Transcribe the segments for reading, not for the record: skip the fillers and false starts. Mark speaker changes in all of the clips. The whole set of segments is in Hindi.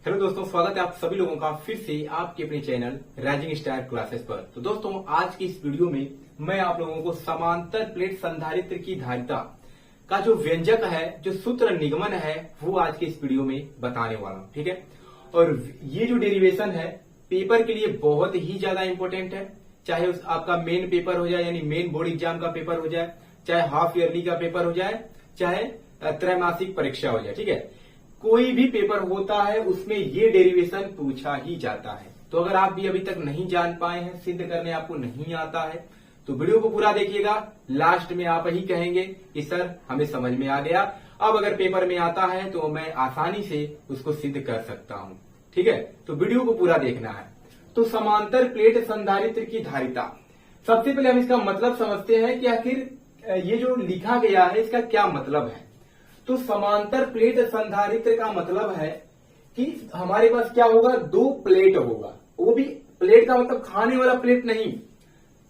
Speaker 1: हेलो दोस्तों, स्वागत है आप सभी लोगों का फिर से आपके अपने चैनल राइजिंग स्टार क्लासेस पर। तो दोस्तों, आज की इस वीडियो में मैं आप लोगों को समांतर प्लेट संधारित्र की धारिता का जो व्यंजक है, जो सूत्र निगमन है, वो आज के इस वीडियो में बताने वाला हूं। ठीक है, और ये जो डेरिवेशन है पेपर के लिए बहुत ही ज्यादा इंपॉर्टेंट है। चाहे आपका मेन पेपर हो जाए, यानी मेन बोर्ड एग्जाम का पेपर हो जाए, चाहे हाफ ईयरली का पेपर हो जाए, चाहे त्रैमासिक परीक्षा हो जाए। ठीक है, कोई भी पेपर होता है उसमें ये डेरिवेशन पूछा ही जाता है। तो अगर आप भी अभी तक नहीं जान पाए हैं, सिद्ध करने आपको नहीं आता है, तो वीडियो को पूरा देखिएगा। लास्ट में आप ही कहेंगे कि सर हमें समझ में आ गया, अब अगर पेपर में आता है तो मैं आसानी से उसको सिद्ध कर सकता हूं। ठीक है, तो वीडियो को पूरा देखना है। तो समांतर प्लेट संधारित्र की धारिता, सबसे पहले हम इसका मतलब समझते हैं कि आखिर ये जो लिखा गया है इसका क्या मतलब है। तो समांतर प्लेट संधारित्र का मतलब है कि हमारे पास क्या होगा, दो प्लेट होगा। वो भी प्लेट का मतलब खाने वाला प्लेट नहीं,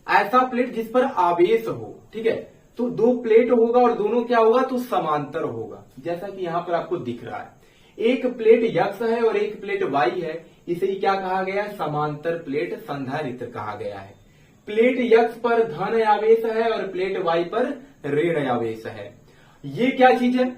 Speaker 1: ऐसा प्लेट जिस पर आवेश हो। ठीक है, तो दो प्लेट होगा और दोनों क्या होगा, तो समांतर होगा, जैसा कि यहां पर आपको दिख रहा है। एक प्लेट यक्ष है और एक प्लेट वाई है, इसे ही क्या कहा गया है, समांतर प्लेट संधारित्र कहा गया है। प्लेट यक्ष पर धन आवेश है और प्लेट वाई पर ऋण आवेश है। ये क्या चीज है,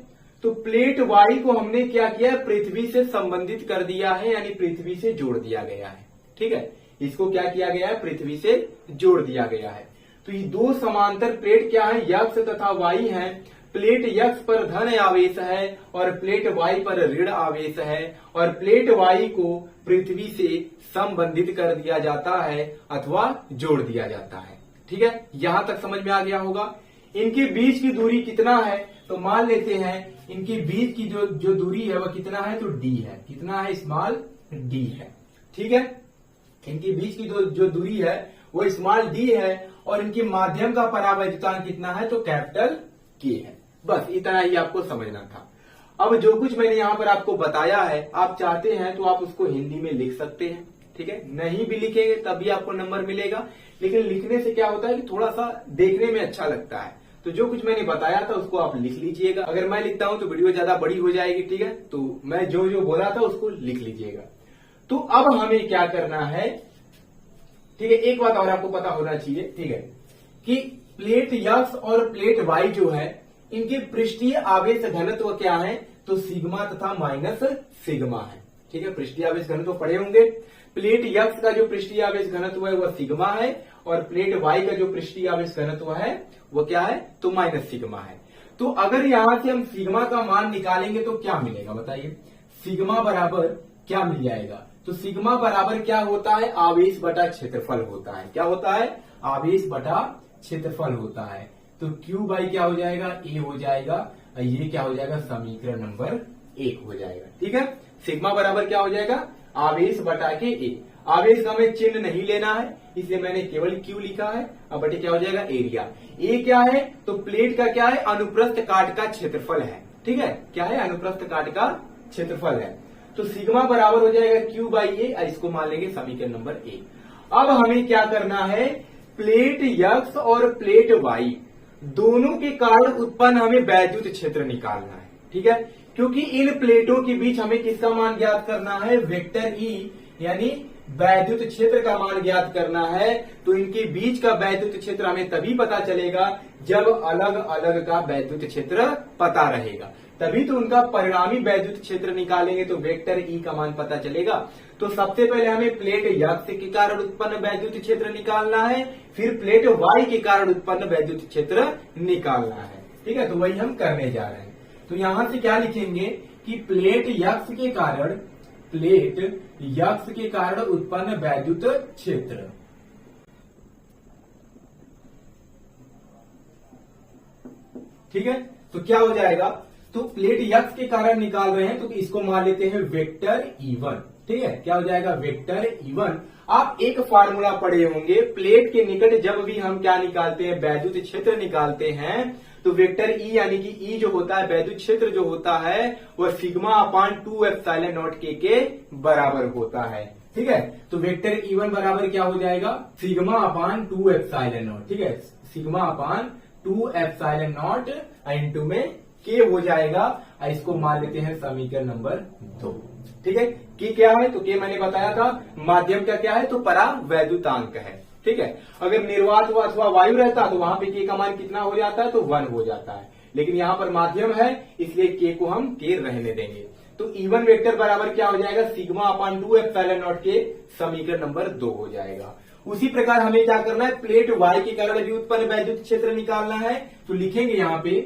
Speaker 1: तो प्लेट वाई को हमने क्या किया, पृथ्वी से संबंधित कर दिया है, यानी पृथ्वी से जोड़ दिया गया है। ठीक है, इसको क्या किया गया है, पृथ्वी से जोड़ दिया गया है। तो ये दो समांतर प्लेट क्या है, यक्ष तथा वाई है। प्लेट यक्ष पर धन आवेश है और प्लेट वाई पर ऋण आवेश है, और प्लेट वाई को पृथ्वी से संबंधित कर दिया जाता है अथवा जोड़ दिया जाता है। ठीक है, यहां तक समझ में आ गया होगा। इनके बीच की दूरी कितना है, तो मान लेते हैं इनके बीच की जो दूरी है वह कितना है, तो डी है। कितना है, स्मॉल डी है। ठीक है, इनके बीच की जो दूरी है वो स्मॉल डी है, और इनके माध्यम का परावैद्युतांक कितना है, तो कैपिटल के है। बस इतना ही आपको समझना था। अब जो कुछ मैंने यहाँ पर आपको बताया है, आप चाहते हैं तो आप उसको हिंदी में लिख सकते हैं। ठीक है, नहीं भी लिखेंगे तब भी आपको नंबर मिलेगा, लेकिन लिखने से क्या होता है कि थोड़ा सा देखने में अच्छा लगता है। तो जो कुछ मैंने बताया था उसको आप लिख लीजिएगा। अगर मैं लिखता हूं तो वीडियो ज्यादा बड़ी हो जाएगी। ठीक है, तो मैं जो जो बोला था उसको लिख लीजिएगा। तो अब हमें क्या करना है, ठीक है, एक बात और आपको पता होना चाहिए। ठीक है, कि प्लेट यक्ष और प्लेट वाई जो है, इनके पृष्ठीय आवेश घनत्व क्या है, तो सिग्मा तथा माइनस सिग्मा है। ठीक है, पृष्ठीय आवेश घनत्व पढ़े होंगे। प्लेट यक्ष का जो पृष्ठीय आवेश घनत्व है वह सिग्मा है, और प्लेट वाई का जो पृष्ठीय आवेश घनत्व है वो क्या है, तो माइनस सिग्मा है। तो अगर यहां से हम सिग्मा का मान निकालेंगे तो क्या मिलेगा, बताइए। सिग्मा बराबर क्या मिल जाएगा, तो सिग्मा बराबर क्या होता है, आवेश बटा क्षेत्रफल होता है। क्या होता है, आवेश बटा क्षेत्रफल होता है। तो Q बाई क्या हो जाएगा, A हो जाएगा, और ये क्या हो जाएगा, समीकरण नंबर 1 हो जाएगा। ठीक है, सिग्मा बराबर क्या हो जाएगा, आवेश बटा के A। आवेश का हमें चिन्ह नहीं लेना है, इसलिए मैंने केवल Q लिखा है। अब बटे क्या हो जाएगा, एरिया। A क्या है, तो प्लेट का क्या है, अनुप्रस्थ काट का क्षेत्रफल है। ठीक है, क्या है, अनुप्रस्थ काट का क्षेत्रफल है। तो सिग्मा बराबर हो जाएगा Q बाई A, और इसको मान लेंगे समीकरण नंबर 1। अब हमें क्या करना है, प्लेट यक्ष और प्लेट वाई दोनों के कारण उत्पन्न हमें वैद्युत क्षेत्र निकालना है। ठीक है, क्योंकि इन प्लेटों के बीच हमें किसका मान ज्ञात करना है, वेक्टर E, यानी वैद्युत क्षेत्र का मान ज्ञात करना है। तो इनके बीच का वैद्युत क्षेत्र हमें तभी पता चलेगा जब अलग अलग का वैद्युत क्षेत्र पता रहेगा, तभी तो उनका परिणामी वैद्युत क्षेत्र निकालेंगे तो वेक्टर E का मान पता चलेगा। तो सबसे पहले हमें प्लेट यक्ष के कारण उत्पन्न वैद्युत क्षेत्र निकालना है, फिर प्लेट वाई के कारण उत्पन्न वैद्युत क्षेत्र निकालना है। ठीक है, तो वही हम करने जा रहे हैं। तो यहां से क्या लिखेंगे कि प्लेट यक्ष के कारण उत्पन्न वैद्युत क्षेत्र, ठीक है, तो क्या हो जाएगा, तो प्लेट यक्ष के कारण निकाल रहे हैं तो इसको मान लेते हैं वेक्टर E1। ठीक है, क्या हो जाएगा, वेक्टर E1। आप एक फार्मूला पढ़े होंगे, प्लेट के निकट जब भी हम क्या निकालते हैं, वैद्युत क्षेत्र निकालते हैं, तो वेक्टर E यानी कि E जो होता है, वैद्युत क्षेत्र जो होता है वह सिग्मा अपान 2 एप्सिलॉन नॉट के बराबर होता है। ठीक है, तो वेक्टर E1 बराबर क्या हो जाएगा, सिग्मा अपान 2 एप्सिलॉन नॉट। ठीक है, sigma upon 2 epsilon not into में K हो जाएगा, इसको मान लेते हैं समीकरण नंबर 2। ठीक है। के क्या है, तो के मैंने बताया था माध्यम का क्या है, तो परावैद्युतांक है। ठीक है। अगर निर्वात अथवा वायु रहता तो वहां पे के का मान कितना हो जाता है, तो 1 हो जाता है, लेकिन यहां पर माध्यम है इसलिए के को हम के रहने देंगे। तो E1 वेक्टर बराबर क्या हो जाएगा, सिग्मा अपान 2 एप्सिलॉन नॉट के, समीकरण नंबर 2 हो जाएगा। उसी प्रकार हमें क्या करना है, प्लेट Y के कारण भी उत्पन्न वैद्युत क्षेत्र निकालना है। तो लिखेंगे यहां पे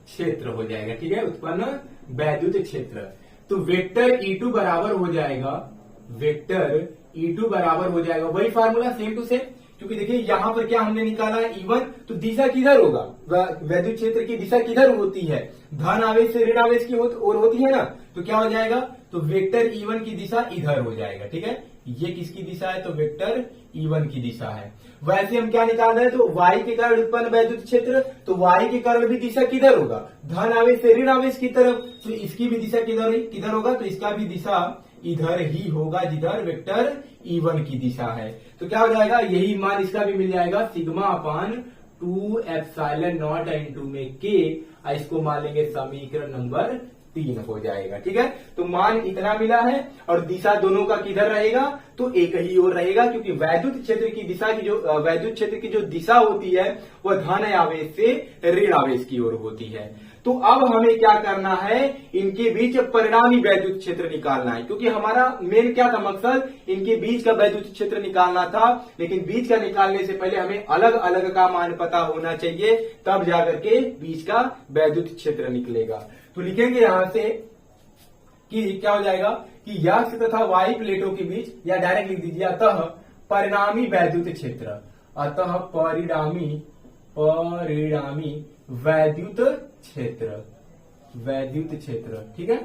Speaker 1: क्षेत्र हो जाएगा। ठीक है, उत्पन्न वैद्युत क्षेत्र। तो वेक्टर E2 बराबर हो जाएगा, वेक्टर E2 बराबर हो जाएगा वही फार्मूला सेम टू सेम, क्योंकि देखिए यहां पर क्या हमने निकाला है E1, तो दिशा किधर होगा, वैद्युत क्षेत्र की दिशा किधर होती है, धन आवेश से ऋण आवेश की ओर होती है ना। तो क्या हो जाएगा, तो वेक्टर E1 की दिशा इधर हो जाएगा। ठीक है, ये किसकी दिशा है, तो वेक्टर E1 की दिशा है। वैसे हम क्या निकाल रहे हैं, तो Y के कारण उत्पन्न वैद्युत क्षेत्र, तो Y के कारण भी दिशा किधर होगा, धन आवेश से ऋण आवेश की तरफ। तो इसकी भी दिशा किधर होगा, तो इसका भी दिशा इधर ही होगा जिधर वेक्टर E1 की दिशा है। तो क्या हो जाएगा, यही मान इसका भी मिल जाएगा, sigma upon 2 epsilon not into में के, इसको मान लेंगे समीकरण नंबर 3 हो जाएगा। ठीक है, तो मान इतना मिला है और दिशा दोनों का किधर रहेगा, तो एक ही ओर रहेगा, क्योंकि वैद्युत क्षेत्र की दिशा की जो वैद्युत क्षेत्र की जो दिशा होती है वह धन आवेश से ऋण आवेश की ओर होती है। तो अब हमें क्या करना है, इनके बीच परिणामी वैद्युत क्षेत्र निकालना है, क्योंकि हमारा मेन क्या था मकसद, इनके बीच का वैद्युत क्षेत्र निकालना था। लेकिन बीच का निकालने से पहले हमें अलग अलग का मान पता होना चाहिए, तब जाकर के बीच का वैद्युत क्षेत्र निकलेगा। तो लिखेंगे यहां से कि क्या हो जाएगा, कि यक्ष तथा वाई प्लेटों के बीच, या डायरेक्ट लिख दीजिए, अतः परिणामी वैद्युत क्षेत्र, अतः परिणामी वैद्युत क्षेत्र। ठीक है,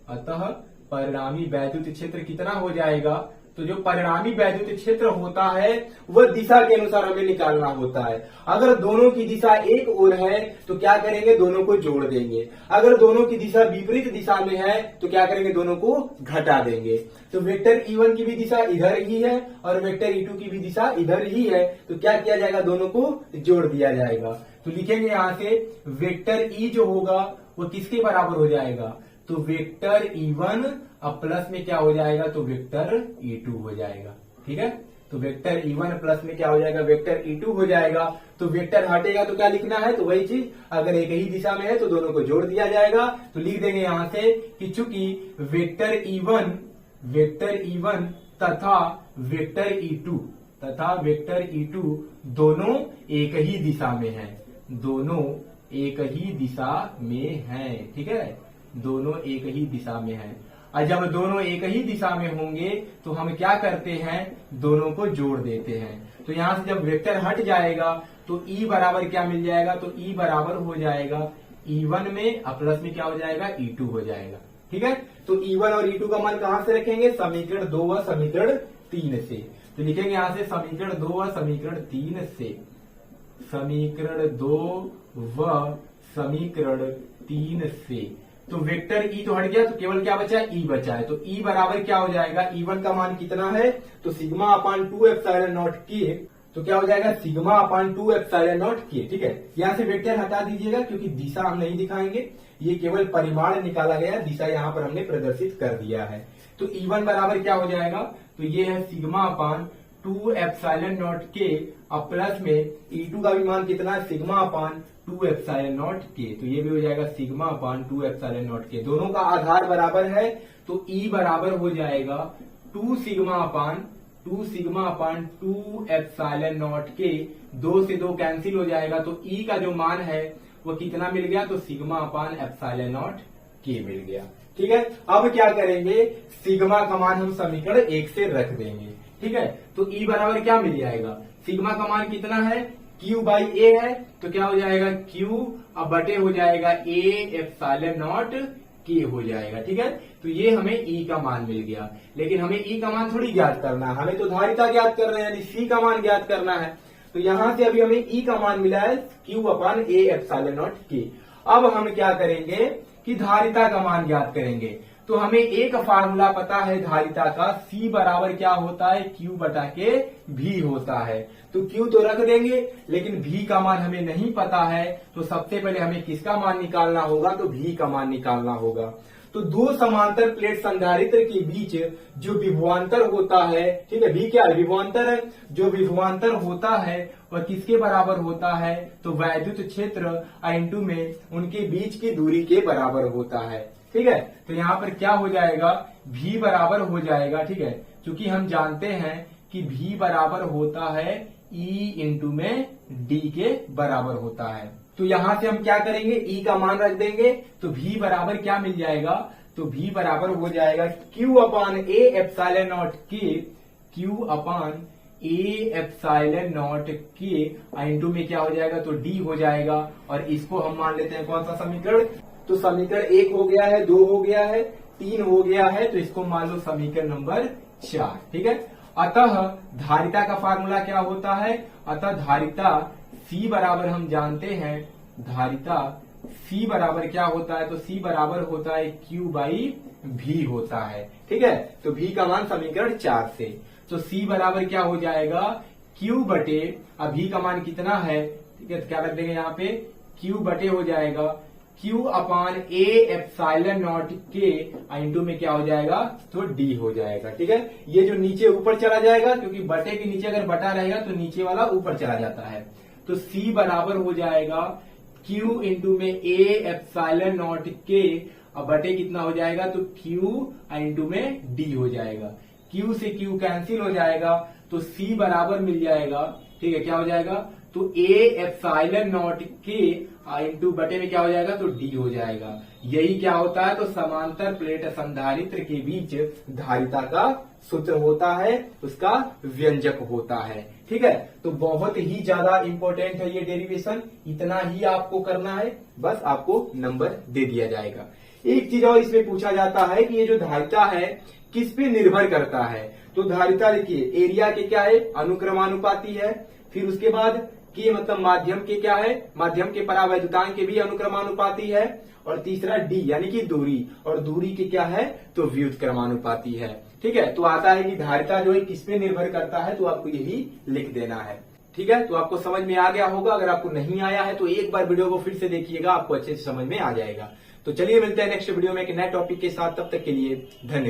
Speaker 1: अतः परिणामी वैद्युत क्षेत्र कितना हो जाएगा, तो जो परिणामी वैद्युत क्षेत्र होता है वह दिशा के अनुसार हमें निकालना होता है। अगर दोनों की दिशा एक ओर है तो क्या करेंगे, दोनों को जोड़ देंगे। अगर दोनों की दिशा विपरीत दिशा में है तो क्या करेंगे, दोनों को घटा देंगे। तो वेक्टर E1 की भी दिशा इधर ही है और वेक्टर E2 की भी दिशा इधर ही है, तो क्या किया जाएगा, दोनों को जोड़ दिया जाएगा। तो लिखेंगे यहां से वेक्टर E जो होगा वो किसके बराबर हो जाएगा, तो वेक्टर E1 अब प्लस में क्या हो जाएगा, तो वेक्टर E2 हो जाएगा। ठीक है, तो वेक्टर E1 प्लस में क्या हो जाएगा, वेक्टर E2 हो जाएगा। तो वेक्टर हटेगा तो क्या लिखना है, तो वही चीज, अगर एक ही दिशा में है तो दोनों को जोड़ दिया जाएगा। तो लिख देंगे यहां से कि चूंकि वेक्टर E1 तथा वेक्टर E2 दोनों एक ही दिशा में है, दोनों एक ही दिशा में है। ठीक है, दोनों एक ही दिशा में है। और जब दोनों एक ही दिशा में होंगे तो हम क्या करते हैं, दोनों को जोड़ देते हैं। तो यहां से जब वेक्टर हट जाएगा तो E बराबर क्या मिल जाएगा, तो E बराबर हो जाएगा E1 में और प्लस में क्या हो जाएगा, E2 हो जाएगा। ठीक है, तो E1 और E2 का मान कहां से रखेंगे, समीकरण 2 व समीकरण 3 से। तो लिखेंगे यहां से समीकरण 2 व समीकरण 3 से, समीकरण 2 व समीकरण 3 से। तो वेक्टर E तो हट गया, तो केवल क्या बचा है, E बचा है। तो E बराबर क्या हो जाएगा, E1 का मान कितना है, तो सिग्मा अपान 2 एप्सिलॉन नॉट के, तो क्या हो जाएगा, सिग्मा अपान 2 एप्सिलॉन नॉट के। ठीक है, यहां से वेक्टर हटा दीजिएगा क्योंकि दिशा हम नहीं दिखाएंगे, ये केवल परिमाण निकाला गया, दिशा यहां पर हमने प्रदर्शित कर दिया है। तो E1 बराबर क्या हो जाएगा, तो ये है सिग्मा अपान 2 एप्सिलॉन नॉट के और प्लस में E2 का भी मान कितना है, सिग्मा अपान 2 एप्सिलॉन नॉट के। तो ये भी हो जाएगा सिग्मा अपान 2 एप्सिलॉन नॉट के, दोनों का आधार बराबर है। तो E बराबर हो जाएगा 2 सिग्मा अपान 2 एप्सिलॉन नॉट के, 2 से 2 कैंसिल हो जाएगा। तो E का जो मान है वो कितना मिल गया, तो सिग्मा अपान एप्सिलॉन नॉट के मिल गया। ठीक है, अब क्या करेंगे, सिग्मा का मान हम समीकरण 1 से रख देंगे। ठीक है, तो E बराबर क्या मिल जाएगा, सिग्मा का मान कितना है, Q बाई A है, तो क्या हो जाएगा, Q अब बटे हो जाएगा A एप्सिलॉन नॉट के हो जाएगा। ठीक है, तो ये हमें E का मान मिल गया, लेकिन हमें E का मान थोड़ी ज्ञात करना है, हमें तो धारिता ज्ञात करना है, यानी C का मान ज्ञात करना है। तो यहां से अभी हमें E का मान मिला है Q upon A epsilon not के। अब हम क्या करेंगे कि धारिता का मान ज्ञात करेंगे। तो हमें एक फार्मूला पता है धारिता का, C बराबर क्या होता है, Q बटा के V होता है। तो Q तो रख देंगे, लेकिन V का मान हमें नहीं पता है, तो सबसे पहले हमें किसका मान निकालना होगा, तो V का मान निकालना होगा। तो दो समांतर प्लेट संधारित्र के बीच जो विभवांतर होता है, ठीक है, V क्या है, विभवांतर है, जो विभवांतर होता है वह किसके बराबर होता है, तो वैद्युत क्षेत्र I2 में उनके बीच की दूरी के बराबर होता है। ठीक है, तो यहाँ पर क्या हो जाएगा, V बराबर हो जाएगा, ठीक है, क्योंकि हम जानते हैं कि V बराबर होता है E इंटू में D के बराबर होता है। तो यहां से हम क्या करेंगे, E का मान रख देंगे, तो V बराबर क्या मिल जाएगा, तो V बराबर हो जाएगा Q upon A epsilon not K, Q upon A epsilon not K into में क्या हो जाएगा, तो D हो जाएगा। और इसको हम मान लेते हैं कौन सा समीकरण, तो समीकरण 1 हो गया है, 2 हो गया है, 3 हो गया है, तो इसको मान लो समीकरण नंबर 4। ठीक है, अतः धारिता का फार्मूला क्या होता है, अतः धारिता C बराबर हम जानते हैं, धारिता C बराबर क्या होता है, तो C बराबर होता है Q बाई V होता है। ठीक है, तो V का मान समीकरण 4 से, तो C बराबर क्या हो जाएगा, Q बटे, अब V का मान कितना है, ठीक है, तो क्या रख देंगे यहाँ पे, Q बटे हो जाएगा Q upon A epsilon not K into में क्या हो जाएगा, तो D हो जाएगा। ठीक है, ये जो नीचे ऊपर चला जाएगा, क्योंकि बटे के नीचे अगर बटा रहेगा तो नीचे वाला ऊपर चला जाता है, तो C बराबर हो जाएगा Q इंटू में A एप्सिलॉन नॉट K, अब बटे कितना हो जाएगा, तो Q इंटू में D हो जाएगा। Q से Q कैंसिल हो जाएगा, तो C बराबर मिल जाएगा, ठीक है, क्या हो जाएगा, तो A epsilon not K into बटे में क्या हो जाएगा, तो D हो जाएगा। यही क्या होता है, तो समांतर प्लेट संधारित्र के बीच धारिता का सूत्र होता है, उसका व्यंजक होता है। ठीक है, तो बहुत ही ज्यादा इंपॉर्टेंट है ये डेरिवेशन, इतना ही आपको करना है, बस आपको नंबर दे दिया जाएगा। एक चीज और इसमें पूछा जाता है कि ये जो धारिता है किस पे निर्भर करता है, तो धारिता देखिए एरिया के क्या है, अनुक्रमानुपाती है, फिर उसके बाद के मतलब माध्यम के क्या है, माध्यम के परावैद्युतांक के भी अनुक्रमानुपाती है, और तीसरा D यानी कि दूरी, और दूरी के क्या है, तो व्युत्क्रमानुपाती है। ठीक है, तो आता है कि धारिता जो है किस पे निर्भर करता है, तो आपको यही लिख देना है। ठीक है, तो आपको समझ में आ गया होगा, अगर आपको नहीं आया है तो एक बार वीडियो को फिर से देखिएगा, आपको अच्छे से समझ में आ जाएगा। तो चलिए मिलते हैं नेक्स्ट वीडियो में एक नए टॉपिक के साथ, तब तक के लिए धन्यवाद।